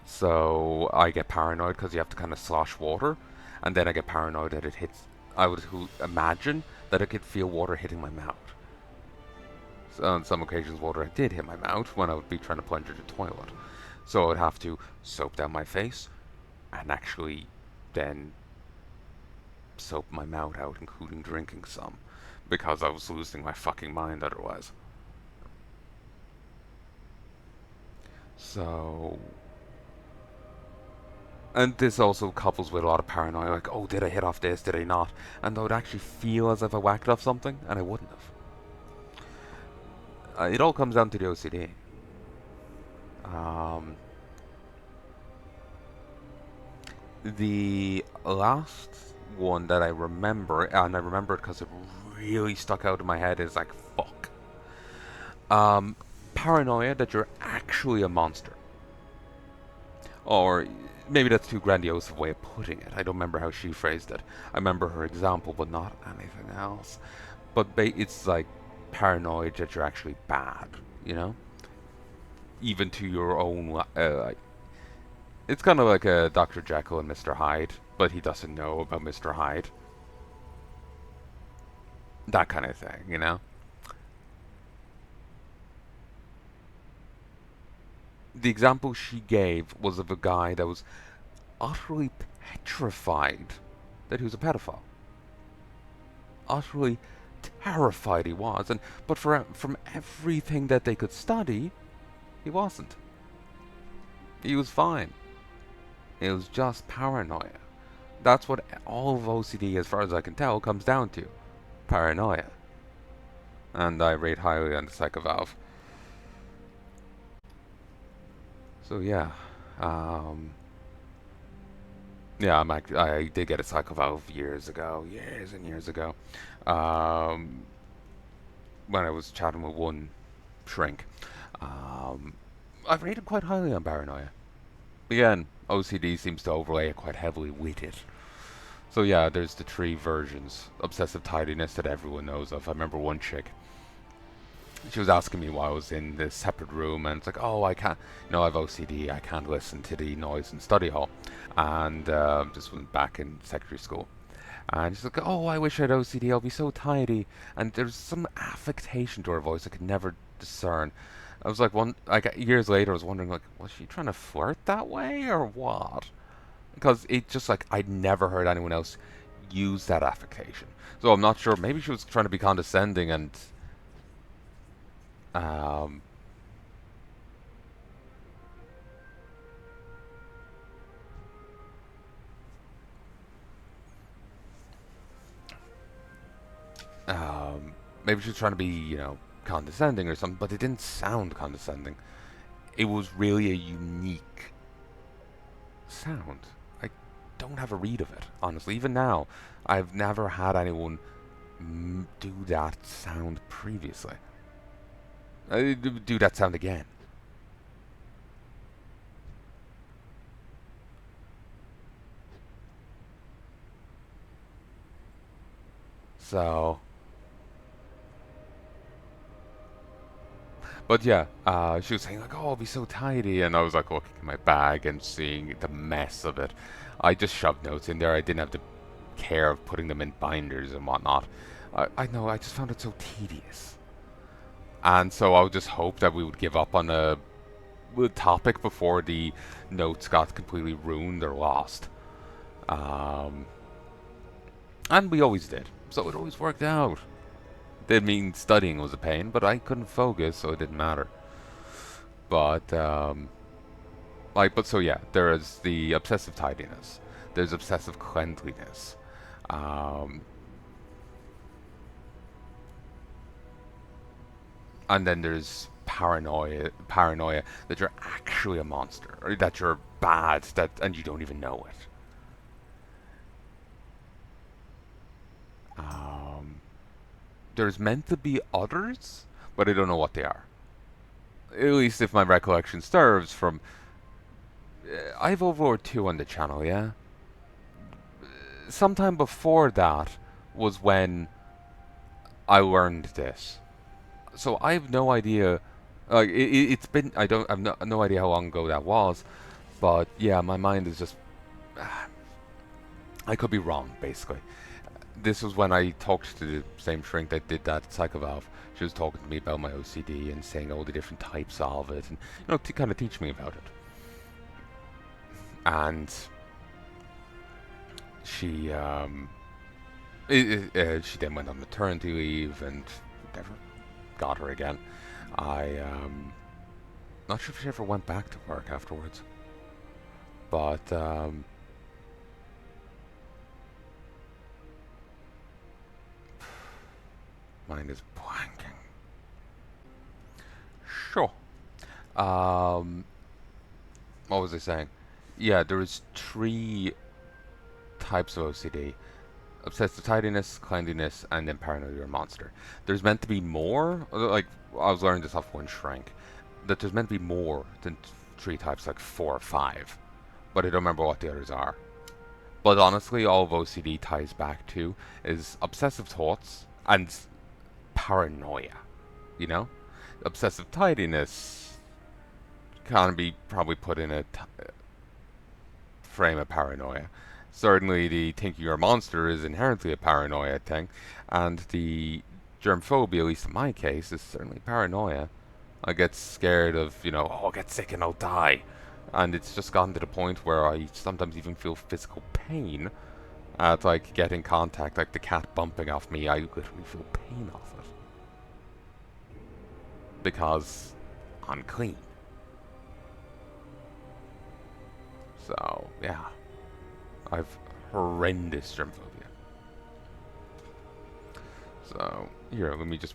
So I get paranoid because you have to kind of slosh water, and then I get paranoid that it hits. I would imagine that I could feel water hitting my mouth. So on some occasions, water did hit my mouth when I would be trying to plunge into the toilet. So I would have to soap down my face and actually then soap my mouth out, including drinking some, because I was losing my fucking mind otherwise. So, and this also couples with a lot of paranoia, like, oh, did I hit off this, did I not? And I would actually feel as if I whacked off something, and I wouldn't have. It all comes down to the OCD. The last one that I remember, and I remember it because it really stuck out in my head, is like, fuck. Paranoia that you're actually a monster. Or maybe that's too grandiose a way of putting it. I don't remember how she phrased it. I remember her example, but not anything else. But it's like paranoid that you're actually bad, you know? Even to your own... it's kind of like a Dr. Jekyll and Mr. Hyde, but he doesn't know about Mr. Hyde. That kind of thing, you know? The example she gave was of a guy that was utterly petrified that he was a pedophile. Utterly terrified he was, but from everything that they could study, he wasn't. He was fine. It was just paranoia. That's what all of OCD, as far as I can tell, comes down to. Paranoia. And I rate highly on the Psycho Valve. So yeah, yeah, I did get a Psycho Valve years and years ago, when I was chatting with one shrink. I rated quite highly on paranoia. Again, OCD seems to overlay it quite heavily with it. So yeah, there's the three versions. Obsessive tidiness that everyone knows of. I remember one chick, she was asking me why I was in this separate room, and it's like, oh, I can't, you know, I have OCD, I can't listen to the noise in study hall. And just went back in secondary school. And she's like, oh, I wish I had OCD, I'll be so tidy. And there's some affectation to her voice I could never discern. I was like, years later, I was wondering, like, was she trying to flirt that way, or what? Because it just, like, I'd never heard anyone else use that affectation. So I'm not sure, maybe she was trying to be condescending and... maybe she was trying to be, you know, condescending or something, but it didn't sound condescending. It was really a unique sound. I don't have a read of it, honestly. Even now, I've never had anyone do that sound previously. Do that sound again. So... But yeah, she was saying like, oh, I'll be so tidy, and I was like looking at my bag and seeing the mess of it. I just shoved notes in there. I didn't have the care of putting them in binders and whatnot. I know, I just found it so tedious. And so I would just hope that we would give up on the topic before the notes got completely ruined or lost. And we always did, so it always worked out. Did mean studying was a pain, but I couldn't focus, so it didn't matter. But, so yeah, there is the obsessive tidiness. There's obsessive cleanliness. And then there's paranoia that you're actually a monster, or that you're bad, and you don't even know it. There's meant to be others, but I don't know what they are. At least if my recollection serves from... I have Overlord 2 on the channel, yeah? Sometime before that was when I learned this. So I have no idea Like it's been. I've no idea how long ago that was, but yeah, my mind is just. I could be wrong, basically. This was when I talked to the same shrink that did that Psycho Valve. She was talking to me about my OCD and saying all the different types of it, and to kind of teach me about it. And she she then went on maternity leave and never got her again. I not sure if she ever went back to work afterwards, but mine is blanking. Sure. What was I saying? Yeah, there is 3 types of OCD. Obsessive tidiness, cleanliness, and then paranoia or monster. There's meant to be more, like, I was learning this off one shrink, that there's meant to be more than 3 types, like 4 or 5. But I don't remember what the others are. But honestly, all of OCD ties back to is obsessive thoughts and paranoia, Obsessive tidiness can be probably put in a frame of paranoia. Certainly the thinking you're a monster is inherently a paranoia thing, and the germophobia, at least in my case, is certainly paranoia. I get scared of, I'll get sick and I'll die. And it's just gotten to the point where I sometimes even feel physical pain at, like, getting contact, like the cat bumping off me. I literally feel pain off it. Because I'm clean. So, yeah. I've horrendous germophobia. So, here, let me just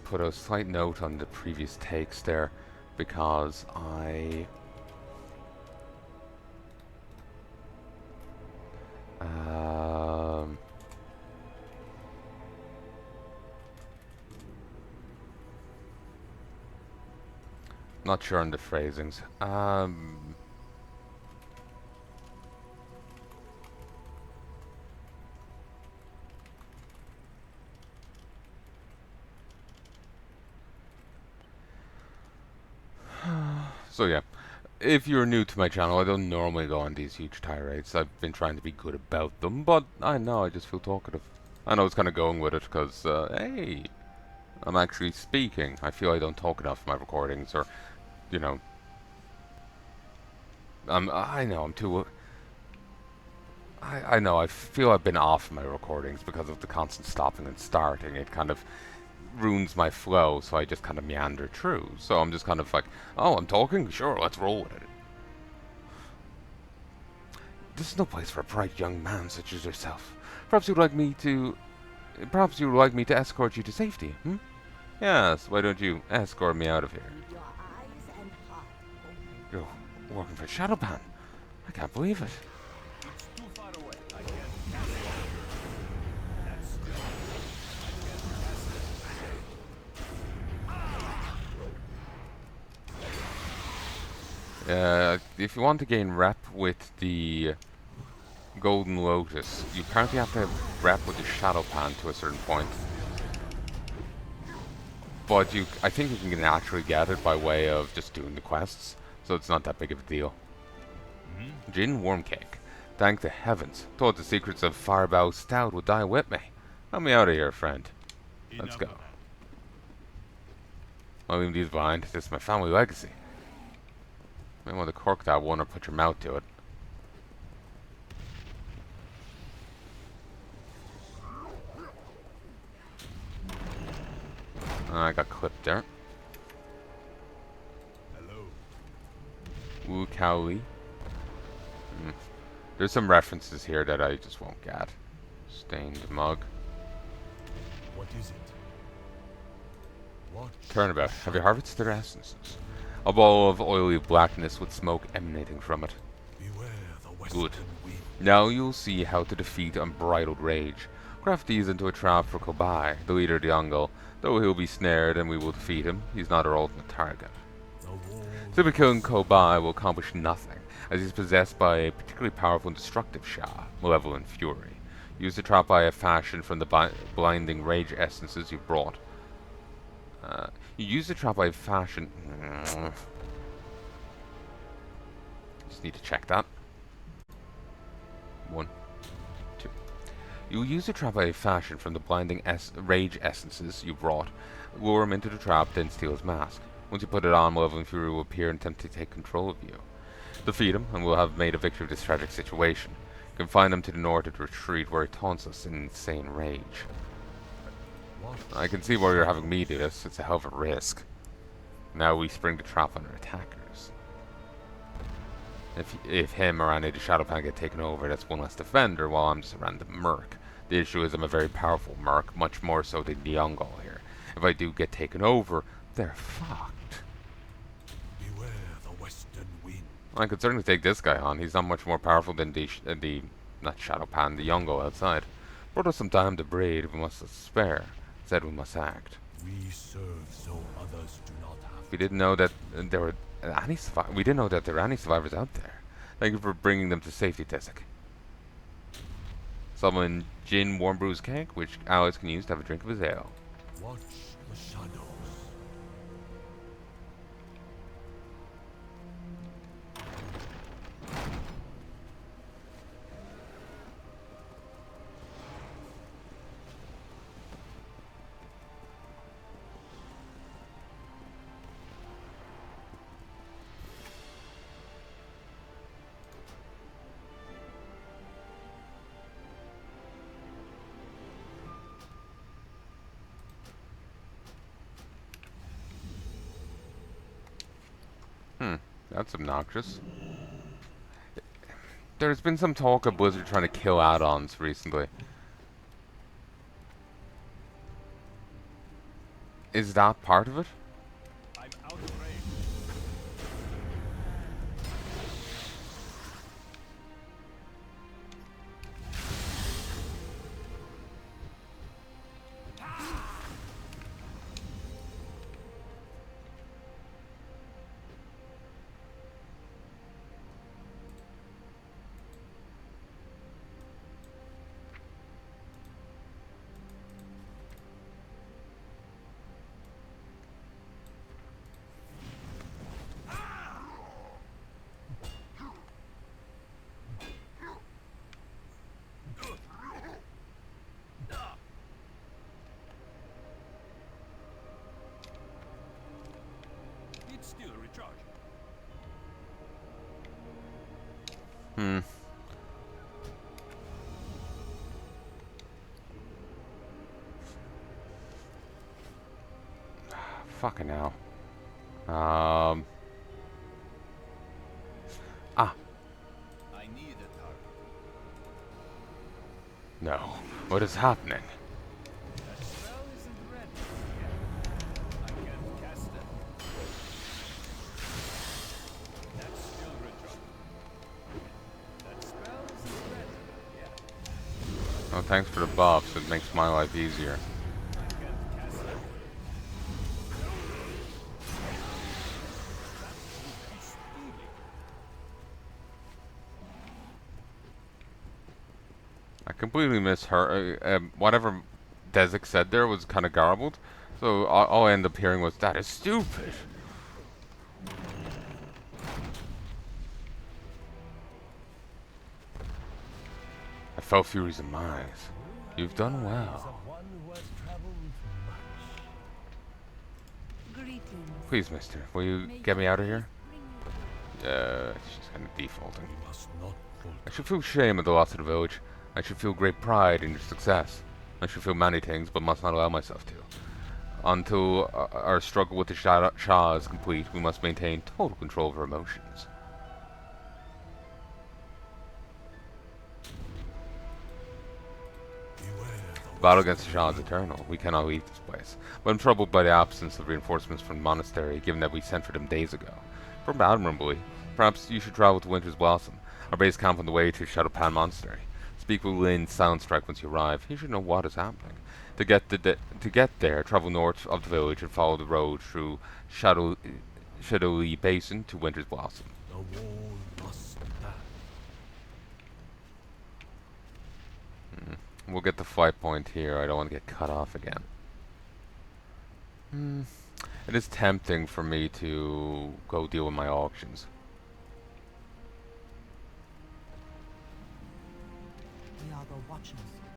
put a slight note on the previous takes there, because not sure on the phrasings. So yeah, if you're new to my channel, I don't normally go on these huge tirades. I've been trying to be good about them, but I know I just feel talkative. I know it's kind of going with it because, hey, I'm actually speaking. I feel I don't talk enough in my recordings, or, I know I'm too. I know I feel I've been off my recordings because of the constant stopping and starting. It kind of ruins my flow, so I just kind of meander through. So I'm just kind of like, oh, I'm talking? Sure, let's roll with it. This is no place for a bright young man such as yourself. Perhaps you'd like me to escort you to safety, hmm? Yes, why don't you escort me out of here? Keep your eyes and heart open. You're working for Shadowpan. I can't believe it. It's too far away. I can't cast it. That's I can't cast it. If you want to gain rep with the Golden Lotus, you apparently have to have rep with the Shadowpan to a certain point. But I think you can naturally get it by way of just doing the quests, so it's not that big of a deal. Gin Wormcake. Thank the heavens. Thought the secrets of Firebough Stout would die with me. Help me out of here, friend. Let's go. I'll leave these behind. This is my family legacy. May want to cork that one or put your mouth to it. I got clipped there. Hello. Wu Cowley. There's some references here that I just won't get. Stained mug. What is it? What? Turnabout. Have you harvested their essences? A ball of oily blackness with smoke emanating from it. Beware the western Good. wind. Now you'll see how to defeat unbridled rage. Craft these into a trap for Kobai, the leader of the Ungle. Though he'll be snared and we will defeat him, he's not our ultimate target. The walls Simply killing Kobai will accomplish nothing, as he's possessed by a particularly powerful and destructive Shah, Malevolent Fury. Use the trap by a fashion from the blinding rage essences you brought. You use the trap by fashion. Just need to check that. 1, 2. You use the trap by fashion from the blinding rage essences you brought. Lure him into the trap, then steal his mask. Once you put it on, Malevolent Fury will appear and attempt to take control of you. Defeat him, and we'll have made a victory of this tragic situation. Confine him to the north at retreat, where he taunts us in insane rage. I can see why you're having me do this. It's a hell of a risk. Now we spring the trap on our attackers. If him or any of the Shadowpan get taken over, that's one less defender, while I'm just a random merc. The issue is I'm a very powerful merc, much more so than the Yongol here. If I do get taken over, they're fucked. Beware the western wind. I could certainly take this guy on. He's not much more powerful than the not Shadowpan, the Yongo outside. Brought us some time to breed. We must spare. Said we must act. We serve so others do not have. We didn't know that there were any we didn't know that there were any survivors out there. Thank you for bringing them to safety, Tessic. Summon gin warm brews keg, which Alex can use to have a drink of his ale. Watch the shadows. That's obnoxious. There's been some talk of Blizzard trying to kill add-ons recently. Is that part of it? I'm out of range. It's still a recharge. Fucking hell. I need a target. No. What is happening? That spell isn't ready yet. I can't cast it. That's still recharged. That spell isn't ready yet. Oh, thanks for the buffs. It makes my life easier. I can't cast it. I completely misheard. Whatever Desik said there was kind of garbled. So all I ended up hearing was, that is stupid. I felt Fury's demise. You've done well. One who has traveled much. Greetings. Please, mister, will you get me out of here? She's kind of defaulting. We must not fall. I should feel shame at the loss of the village. I should feel great pride in your success. I should feel many things, but must not allow myself to. Until our struggle with the Shah is complete, we must maintain total control of our emotions. Battle against the Shah is eternal. We cannot leave this place. But I'm troubled by the absence of reinforcements from the monastery, given that we sent for them days ago. From admirably. Perhaps you should travel to Winter's Blossom, our base camp on the way to Shadowpan Monastery. Speak with Lynn Soundstrike once you arrive. He should know what is happening. To get there, travel north of the village and follow the road through Shadowy Basin to Winter's Blossom. The wall must stand. We'll get the flight point here. I don't want to get cut off again. It is tempting for me to go deal with my auctions. We are the Watchers.